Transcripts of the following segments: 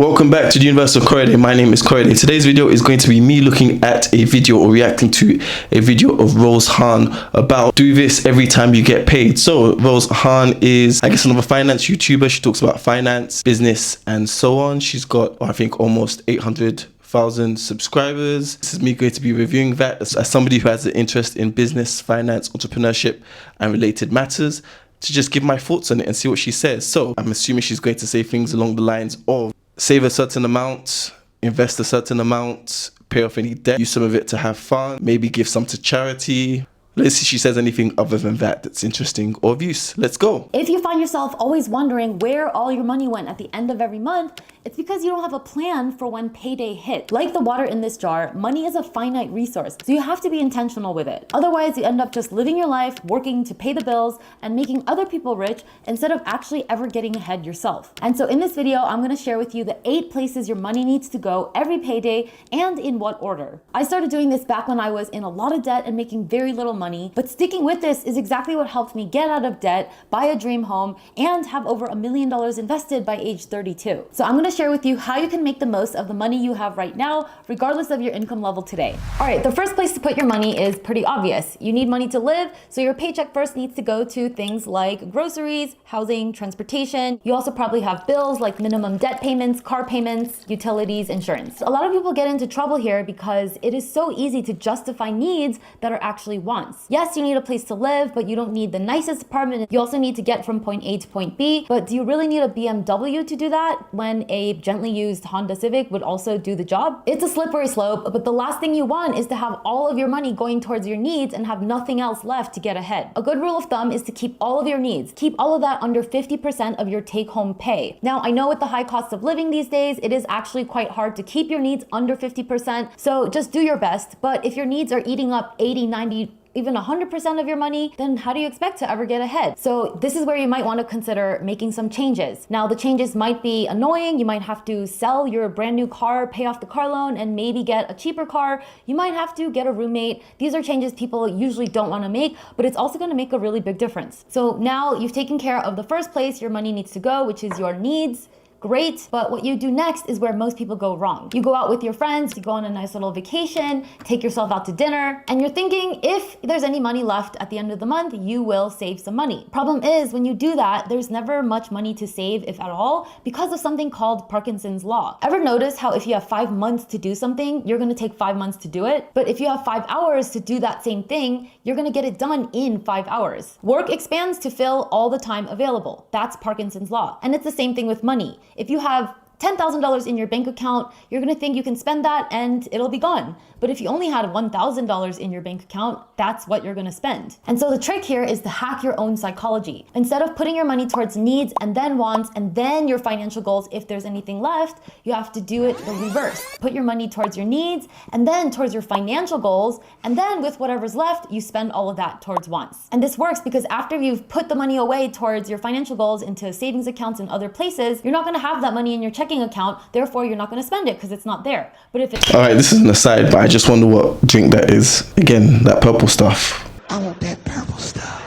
Welcome back to the Universe of Corey. My name is Corey. Today's video is going to be me looking at a video or reacting to a video of Rose Han about do this every time you get paid. So Rose Han is, I guess, another finance YouTuber. She talks about finance, business, and so on. She's got, I think, almost 800,000 subscribers. This is me going to be reviewing that as somebody who has an interest in business, finance, entrepreneurship, and related matters, to just give my thoughts on it and see what she says. So I'm assuming she's going to say things along the lines of save a certain amount, invest a certain amount, pay off any debt, use some of it to have fun, maybe give some to charity. Let's see if she says anything other than that that's interesting or of use. Let's go. If you find yourself always wondering where all your money went at the end of every month, it's because you don't have a plan for when payday hits. Like the water in this jar, money is a finite resource, so you have to be intentional with it. Otherwise, you end up just living your life, working to pay the bills, and making other people rich instead of actually ever getting ahead yourself. And so in this video, I'm gonna share with you the 8 places your money needs to go every payday and in what order. I started doing this back when I was in a lot of debt and making very little money, but sticking with this is exactly what helped me get out of debt, buy a dream home, and have over $1 million invested by age 32. So I'm gonna share with you how you can make the most of the money you have right now, regardless of your income level today. All right, the first place to put your money is pretty obvious. You need money to live, so your paycheck first needs to go to things like groceries, housing, transportation. You also probably have bills like minimum debt payments, car payments, utilities, insurance. A lot of people get into trouble here because it is so easy to justify needs that are actually wants. Yes, you need a place to live, but you don't need the nicest apartment. You also need to get from point A to point B, but do you really need a BMW to do that when a gently used Honda Civic would also do the job? It's a slippery slope, but the last thing you want is to have all of your money going towards your needs and have nothing else left to get ahead. A good rule of thumb is to keep all of your needs. Keep all of that under 50% of your take-home pay. Now, I know with the high cost of living these days, it is actually quite hard to keep your needs under 50%, so just do your best. But if your needs are eating up 80, 90, even 100% of your money, then how do you expect to ever get ahead? So this is where you might want to consider making some changes. Now, the changes might be annoying. You might have to sell your brand new car, pay off the car loan, and maybe get a cheaper car. You might have to get a roommate. These are changes people usually don't want to make, but it's also going to make a really big difference. So now you've taken care of the first place your money needs to go, which is your needs. Great, but what you do next is where most people go wrong. You go out with your friends, you go on a nice little vacation, take yourself out to dinner, and you're thinking if there's any money left at the end of the month, you will save some money. Problem is, when you do that, there's never much money to save, if at all, because of something called Parkinson's law. Ever notice how if you have 5 months to do something, you're gonna take 5 months to do it? But if you have 5 hours to do that same thing, you're gonna get it done in 5 hours. Work expands to fill all the time available. That's Parkinson's law. And it's the same thing with money. If you have $10,000 in your bank account, you're gonna think you can spend that and it'll be gone. But if you only had $1,000 in your bank account, that's what you're gonna spend. And so the trick here is to hack your own psychology. Instead of putting your money towards needs and then wants and then your financial goals, if there's anything left, you have to do it the reverse. Put your money towards your needs and then towards your financial goals, and then with whatever's left, you spend all of that towards wants. And this works because after you've put the money away towards your financial goals into savings accounts and other places, you're not gonna have that money in your checking account, therefore you're not gonna spend it because it's not there. But if it's— All right, this is an aside, but I just wonder what drink that is. Again, that purple stuff. I want that purple stuff.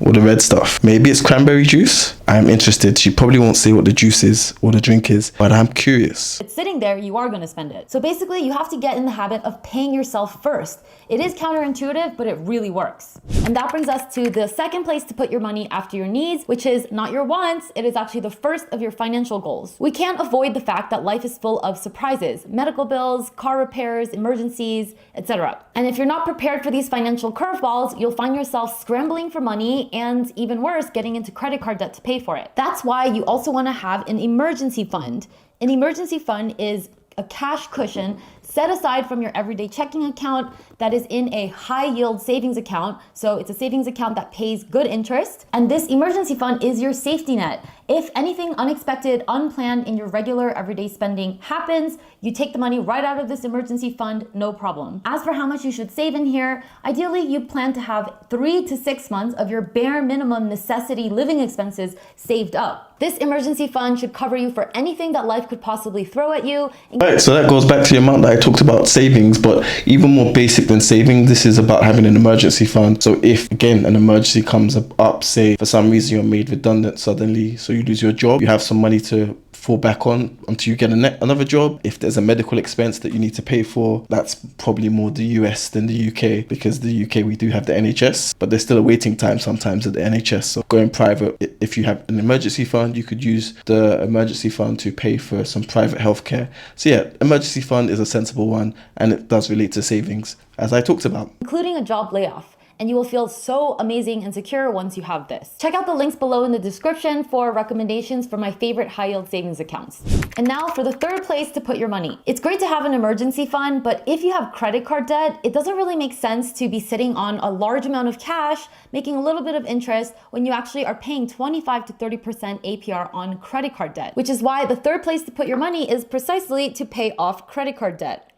Or the red stuff. Maybe it's cranberry juice. I'm interested. She probably won't say what the juice is or the drink is, but I'm curious. It's sitting there, you are gonna spend it. So basically, you have to get in the habit of paying yourself first. It is counterintuitive, but it really works. And that brings us to the second place to put your money after your needs, which is not your wants, it is actually the first of your financial goals. We can't avoid the fact that life is full of surprises, medical bills, car repairs, emergencies, etc. And if you're not prepared for these financial curveballs, you'll find yourself scrambling for money and even worse, getting into credit card debt to pay for it. That's why you also want to have an emergency fund. An emergency fund is a cash cushion set aside from your everyday checking account that is in a high yield savings account. So it's a savings account that pays good interest. And this emergency fund is your safety net. If anything unexpected, unplanned in your regular everyday spending happens, you take the money right out of this emergency fund, no problem. As for how much you should save in here, ideally you plan to have 3 to 6 months of your bare minimum necessity living expenses saved up. This emergency fund should cover you for anything that life could possibly throw at you. Right, so that goes back to the amount that I talked about savings, but even more basic than saving, this is about having an emergency fund. So if, again, an emergency comes up, say for some reason you're made redundant suddenly, so you lose your job, you have some money to fall back on until you get another job. If there's a medical expense that you need to pay for, that's probably more the US than the UK, because the UK we do have the NHS, but there's still a waiting time sometimes at the NHS. So going private, if you have an emergency fund, you could use the emergency fund to pay for some private healthcare. So yeah, emergency fund is a sensible one, and it does relate to savings, as I talked about. Including a job layoff. And you will feel so amazing and secure once you have this. Check out the links below in the description for recommendations for my favorite high yield savings accounts. And now for the third place to put your money. It's great to have an emergency fund, but if you have credit card debt, it doesn't really make sense to be sitting on a large amount of cash, making a little bit of interest when you actually are paying 25 to 30% APR on credit card debt, which is why the third place to put your money is precisely to pay off credit card debt.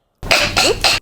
Oops.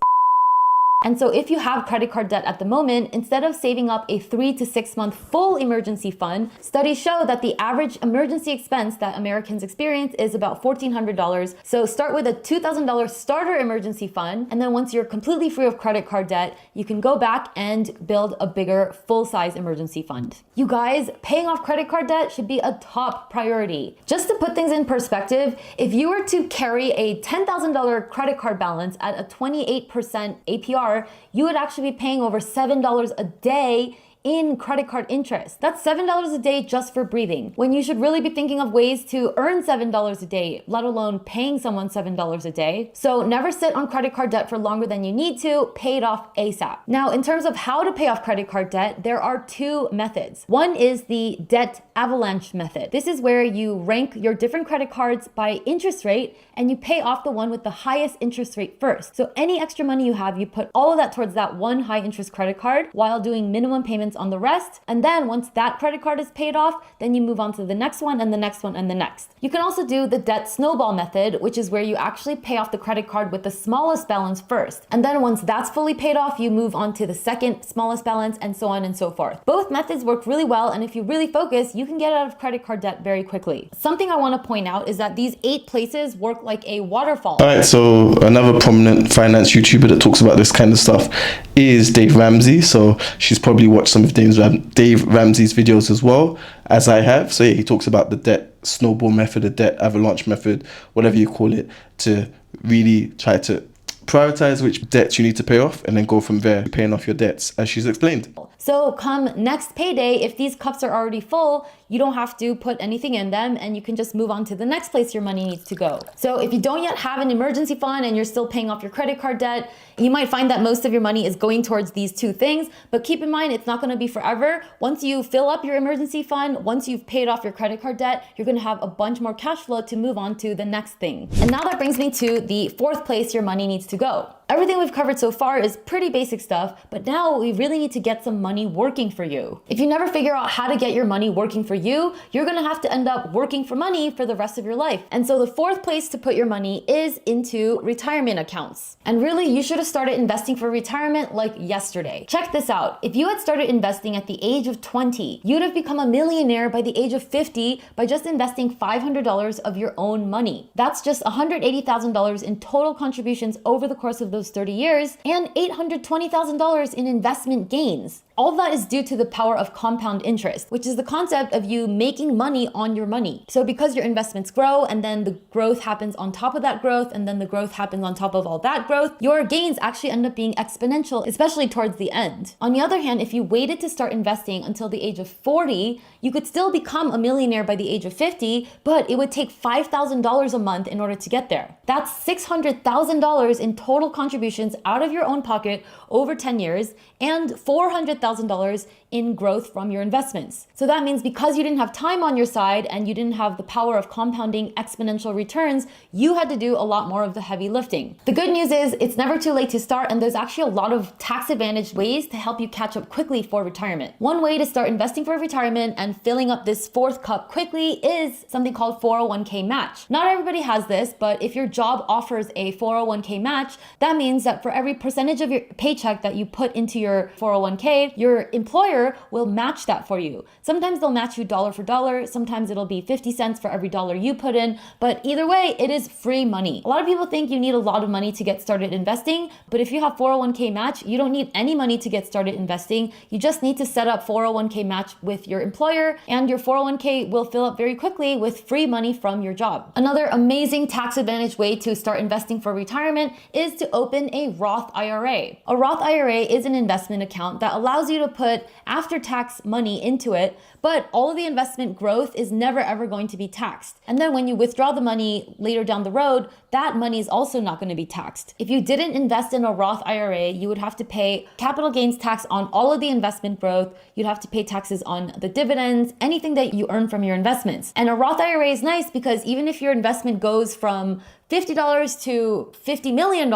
And so if you have credit card debt at the moment, instead of saving up a 3 to 6 month full emergency fund, studies show that the average emergency expense that Americans experience is about $1,400. So start with a $2,000 starter emergency fund. And then once you're completely free of credit card debt, you can go back and build a bigger full-size emergency fund. You guys, paying off credit card debt should be a top priority. Just to put things in perspective, if you were to carry a $10,000 credit card balance at a 28% APR, you would actually be paying over $7 a day in credit card interest. That's $7 a day just for breathing, when you should really be thinking of ways to earn $7 a day, let alone paying someone $7 a day. So never sit on credit card debt for longer than you need to. Pay it off ASAP. Now, in terms of how to pay off credit card debt, there are two methods. One is the debt avalanche method. This is where you rank your different credit cards by interest rate and you pay off the one with the highest interest rate first. So any extra money you have, you put all of that towards that one high interest credit card while doing minimum payments on the rest. And then once that credit card is paid off, then you move on to the next one and the next one and the next. You can also do the debt snowball method, which is where you actually pay off the credit card with the smallest balance first. And then once that's fully paid off, you move on to the second smallest balance and so on and so forth. Both methods work really well. And if you really focus, you can get out of credit card debt very quickly. Something I want to point out is that these 8 places work like a waterfall. All right, so another prominent finance YouTuber that talks about this kind of stuff is Dave Ramsey. So she's probably watched some of Dave Ramsey's videos as well, as I have. So yeah, he talks about the debt snowball method, the debt avalanche method, whatever you call it, to really try to prioritize which debts you need to pay off and then go from there, paying off your debts, as she's explained. So come next payday, if these cups are already full, you don't have to put anything in them and you can just move on to the next place your money needs to go. So if you don't yet have an emergency fund and you're still paying off your credit card debt, you might find that most of your money is going towards these 2 things, but keep in mind, it's not going to be forever. Once you fill up your emergency fund, once you've paid off your credit card debt, you're going to have a bunch more cash flow to move on to the next thing. And now that brings me to the 4th place your money needs to go. Everything we've covered so far is pretty basic stuff, but now we really need to get some money working for you. If you never figure out how to get your money working for you, you're gonna have to end up working for money for the rest of your life. And so the 4th place to put your money is into retirement accounts. And really, you should have started investing for retirement like yesterday. Check this out. If you had started investing at the age of 20, you'd have become a millionaire by the age of 50 by just investing $500 of your own money. That's just $180,000 in total contributions over the course of those 30 years and $820,000 in investment gains. All of that is due to the power of compound interest, which is the concept of you making money on your money. So because your investments grow and then the growth happens on top of that growth and then the growth happens on top of all that growth, your gains actually end up being exponential, especially towards the end. On the other hand, if you waited to start investing until the age of 40, you could still become a millionaire by the age of 50, but it would take $5,000 a month in order to get there. That's $600,000 in total contributions out of your own pocket over 10 years and $400,000 in growth from your investments. So that means because you didn't have time on your side and you didn't have the power of compounding exponential returns, you had to do a lot more of the heavy lifting. The good news is it's never too late to start, and there's actually a lot of tax advantaged ways to help you catch up quickly for retirement. One way to start investing for retirement and filling up this 4th cup quickly is something called 401k match. Not everybody has this, but if your job offers a 401k match, that means that for every percentage of your paycheck that you put into your 401k, your employer will match that for you. Sometimes they'll match you dollar for dollar. Sometimes it'll be 50 cents for every dollar you put in. But either way, it is free money. A lot of people think you need a lot of money to get started investing. But if you have 401k match, you don't need any money to get started investing. You just need to set up 401k match with your employer, and your 401k will fill up very quickly with free money from your job. Another amazing tax advantage way to start investing for retirement is to open a Roth IRA. A Roth IRA is an investment account that allows you to put after-tax money into it, but all of the investment growth is never ever going to be taxed. And then when you withdraw the money later down the road, that money is also not going to be taxed. If you didn't invest in a Roth IRA, you would have to pay capital gains tax on all of the investment growth. You'd have to pay taxes on the dividends, anything that you earn from your investments. And a Roth IRA is nice because even if your investment goes from $50 to $50 million,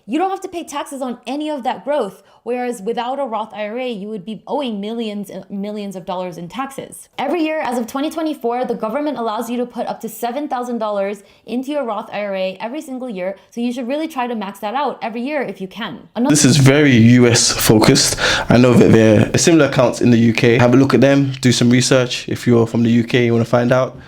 you don't have to pay taxes on any of that growth. Whereas without a Roth IRA, you would be owing millions and millions of dollars in taxes. Every year, as of 2024, the government allows you to put up to $7,000 into your Roth IRA every single year. So you should really try to max that out every year if you can. This is very US focused. I know that there are similar accounts in the UK. Have a look at them, do some research. If you're from the UK, you want to find out.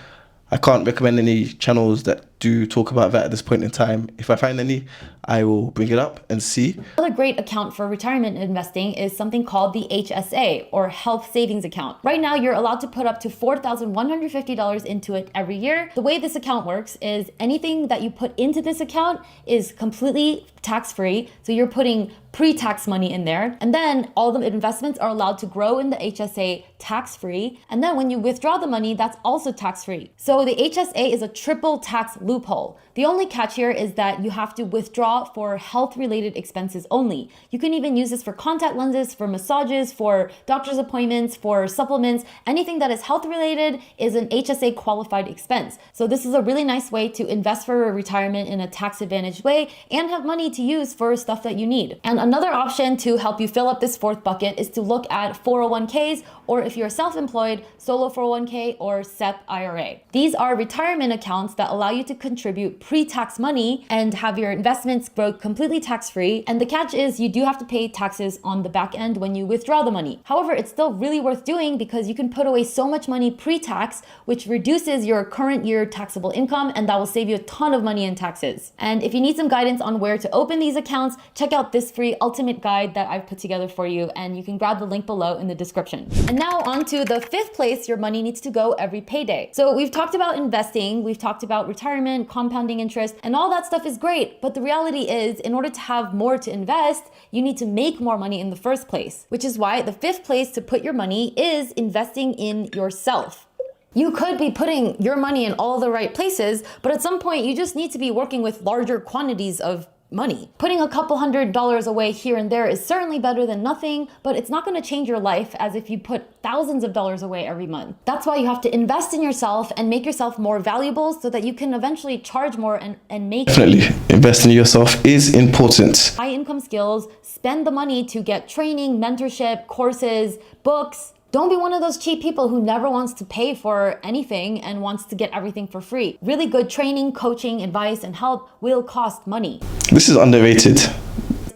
I can't recommend any channels that do talk about that at this point in time. If I find any, I will bring it up and see. Another great account for retirement investing is something called the HSA, or Health Savings Account. Right now, you're allowed to put up to $4,150 into it every year. The way this account works is anything that you put into this account is completely tax-free. So you're putting pre-tax money in there. And then all the investments are allowed to grow in the HSA tax-free. And then when you withdraw the money, that's also tax-free. So the HSA is a triple tax loophole. The only catch here is that you have to withdraw for health-related expenses only. You can even use this for contact lenses, for massages, for doctor's appointments, for supplements. Anything that is health-related is an HSA qualified expense. So this is a really nice way to invest for retirement in a tax-advantaged way and have money to use for stuff that you need. And another option to help you fill up this fourth bucket is to look at 401ks, or if you're self-employed, solo 401k or SEP IRA. These are retirement accounts that allow you to contribute pre-tax money and have your investments grow completely tax-free. And the catch is you do have to pay taxes on the back end when you withdraw the money. However, it's still really worth doing because you can put away so much money pre-tax, which reduces your current year taxable income, and that will save you a ton of money in taxes. And if you need some guidance on where to open these accounts, check out this free ultimate guide that I've put together for you, and you can grab the link below in the description. And now on to the fifth place your money needs to go every payday. So we've talked about investing, we've talked about retirement, compounding interest, and all that stuff is great. But the reality is, in order to have more to invest, you need to make more money in the first place, which is why the fifth place to put your money is investing in yourself. You could be putting your money in all the right places, but at some point you just need to be working with larger quantities of money. Putting a couple $100s away here and there is certainly better than nothing, but it's not going to change your life as if you put thousands of dollars away every month. That's why you have to invest in yourself and make yourself more valuable so that you can eventually charge more and make. Definitely, investing in yourself is important. High income skills, spend the money to get training, mentorship, courses, books. Don't be one of those cheap people who never wants to pay for anything and wants to get everything for free. Really good training, coaching, advice, and help will cost money. This is underrated.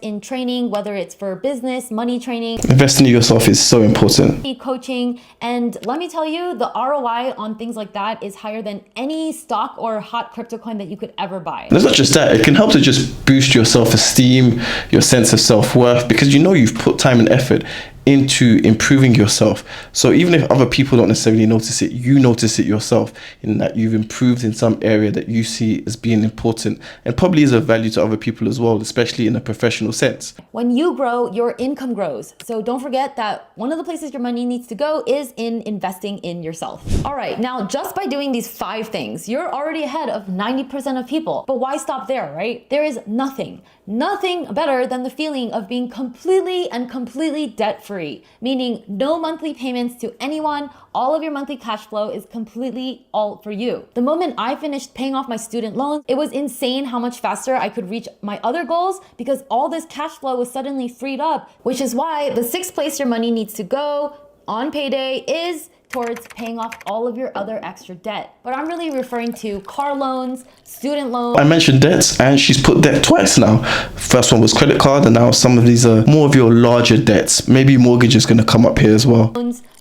In training, whether it's for business, money training, investing in yourself is so important. Coaching, and let me tell you, the ROI on things like that is higher than any stock or hot crypto coin that you could ever buy. And it's not just that, it can help to just boost your self-esteem, your sense of self-worth, because you know you've put time and effort into improving yourself. So even if other people don't necessarily notice it, you notice it yourself, in that you've improved in some area that you see as being important and probably is of value to other people as well, especially in a professional sense. When you grow, your income grows. So don't forget that one of the places your money needs to go is in investing in yourself. All right, now just by doing these 5 things, you're already ahead of 90% of people. But why stop there, right? There is nothing better than the feeling of being completely debt-free, meaning no monthly payments to anyone. All of your monthly cash flow is completely all for you. The moment I finished paying off my student loans, it was insane how much faster I could reach my other goals because all this cash flow was suddenly freed up, which is why the 6th place your money needs to go on payday is towards paying off all of your other extra debt. But I'm really referring to car loans, student loans. I mentioned debts, and she's put debt twice now. First one was credit card, and now some of these are more of your larger debts. Maybe mortgage is going to come up here as well.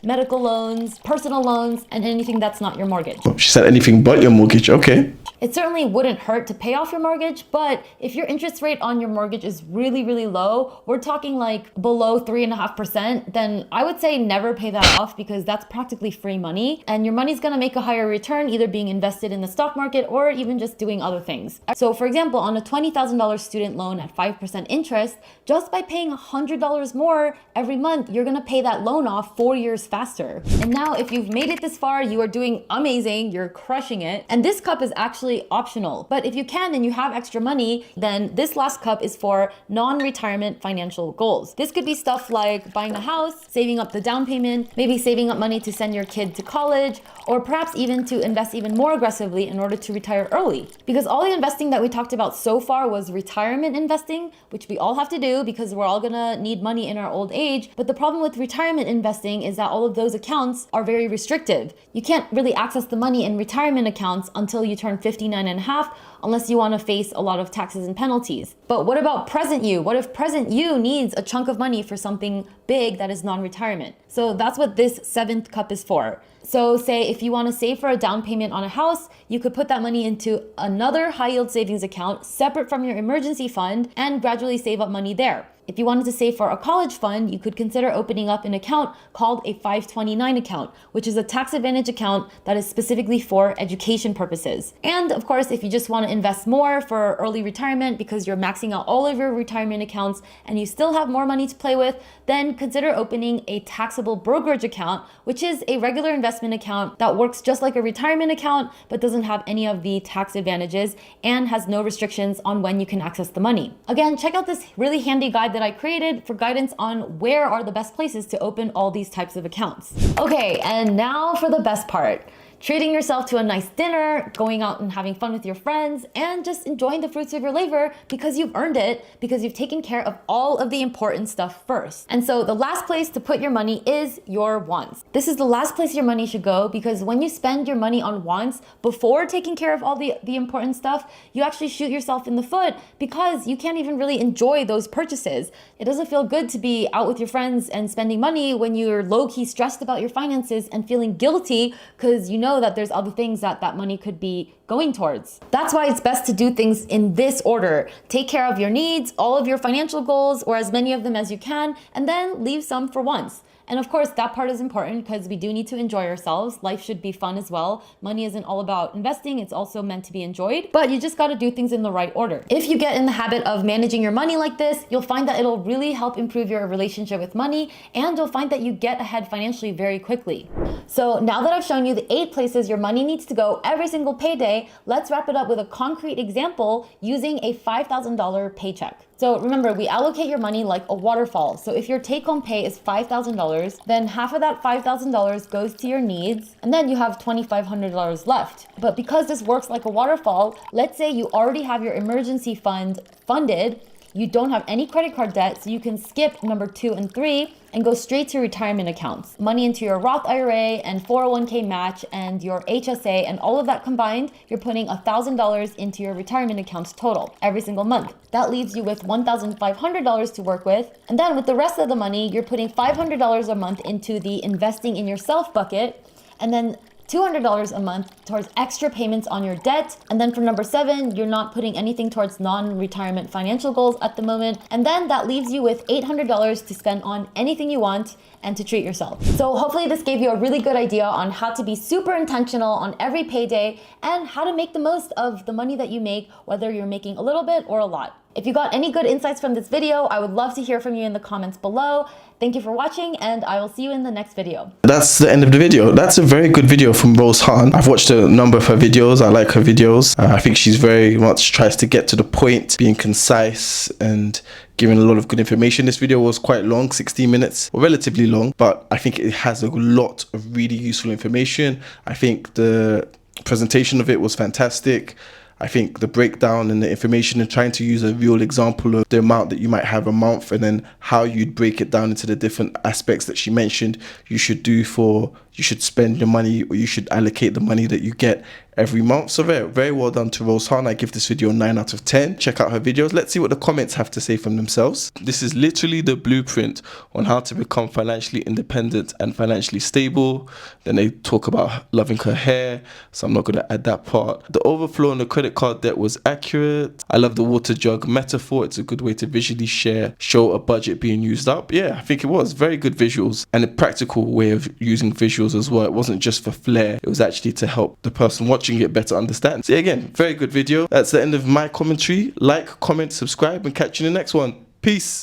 Medical loans, personal loans, and anything that's not your mortgage. She said anything but your mortgage. Okay. It certainly wouldn't hurt to pay off your mortgage, but if your interest rate on your mortgage is really, really low, we're talking like below 3.5%, then I would say never pay that off, because that's practically free money, and your money's gonna make a higher return either being invested in the stock market or even just doing other things. So for example, on a $20,000 student loan at 5% interest, just by paying $100 more every month, you're gonna pay that loan off 4 years faster. And now if you've made it this far, you are doing amazing, you're crushing it. And this cup is actually optional, but if you can and you have extra money, then this last cup is for non-retirement financial goals. This could be stuff like buying a house, saving up the down payment, maybe saving up money to send your kid to college, or perhaps even to invest even more aggressively in order to retire early. Because all the investing that we talked about so far was retirement investing, which we all have to do because we're all gonna need money in our old age. But the problem with retirement investing is that all of those accounts are very restrictive. You can't really access the money in retirement accounts until you turn 59 and a half, unless you want to face a lot of taxes and penalties. But what about present you? What if present you needs a chunk of money for something big that is non-retirement? So that's what this 7th cup is for. So say if you want to save for a down payment on a house, you could put that money into another high yield savings account separate from your emergency fund and gradually save up money there. If you wanted to save for a college fund, you could consider opening up an account called a 529 account, which is a tax advantage account that is specifically for education purposes. And of course, if you just want to invest more for early retirement because you're maxing out all of your retirement accounts and you still have more money to play with, then consider opening a taxable brokerage account, which is a regular investment account that works just like a retirement account, but doesn't have any of the tax advantages and has no restrictions on when you can access the money. Again, check out this really handy guide that I created for guidance on where are the best places to open all these types of accounts. Okay, and now for the best part. Treating yourself to a nice dinner, going out and having fun with your friends, and just enjoying the fruits of your labor because you've earned it, because you've taken care of all of the important stuff first. And so the last place to put your money is your wants. This is the last place your money should go, because when you spend your money on wants before taking care of all the important stuff, you actually shoot yourself in the foot because you can't even really enjoy those purchases. It doesn't feel good to be out with your friends and spending money when you're low-key stressed about your finances and feeling guilty because you know that there's other things that money could be going towards. That's why it's best to do things in this order. Take care of your needs, all of your financial goals, or as many of them as you can, and then leave some for once. And of course, that part is important because we do need to enjoy ourselves. Life should be fun as well. Money isn't all about investing. It's also meant to be enjoyed, but you just got to do things in the right order. If you get in the habit of managing your money like this, you'll find that it'll really help improve your relationship with money, and you'll find that you get ahead financially very quickly. So now that I've shown you the 8 places your money needs to go every single payday, let's wrap it up with a concrete example using a $5,000 paycheck. So remember, we allocate your money like a waterfall. So if your take-home pay is $5,000, then half of that $5,000 goes to your needs, and then you have $2,500 left. But because this works like a waterfall, let's say you already have your emergency fund funded, you don't have any credit card debt, so you can skip number 2 and 3 and go straight to retirement accounts. Money into your Roth IRA and 401k match and your HSA, and all of that combined, you're putting $1,000 into your retirement accounts total every single month. That leaves you with $1,500 to work with. And then with the rest of the money, you're putting $500 a month into the investing in yourself bucket, and then $200 a month towards extra payments on your debt. And then for number 7, you're not putting anything towards non-retirement financial goals at the moment. And then that leaves you with $800 to spend on anything you want and to treat yourself. So hopefully this gave you a really good idea on how to be super intentional on every payday and how to make the most of the money that you make, whether you're making a little bit or a lot. If you got any good insights from this video, I would love to hear from you in the comments below. Thank you for watching, and I will see you in the next video. That's the end of the video. That's a very good video from Rose Han. I've watched a number of her videos. I like her videos. I think she's very much tries to get to the point, being concise and giving a lot of good information. This video was quite long, 16 minutes, or relatively long, but I think it has a lot of really useful information. I think the presentation of it was fantastic. I think the breakdown and the information and trying to use a real example of the amount that you might have a month and then how you'd break it down into the different aspects that she mentioned you should do for you should spend your money, or you should allocate the money that you get every month. So very well done to Rose Han. I give this video a 9 out of 10. Check out her videos. Let's see what the comments have to say from themselves. This is literally the blueprint on how to become financially independent and financially stable. Then they talk about loving her hair, so I'm not going to add that part. The overflow on the credit card debt was accurate. I love the water jug metaphor. It's a good way to visually show a budget being used up. Yeah, I think it was very good visuals, and a practical way of using visuals as well. It wasn't just for flair, it was actually to help the person watching it better understand. So again, very good video. That's the end of my commentary. Like, comment, subscribe, and catch you in the next one. Peace.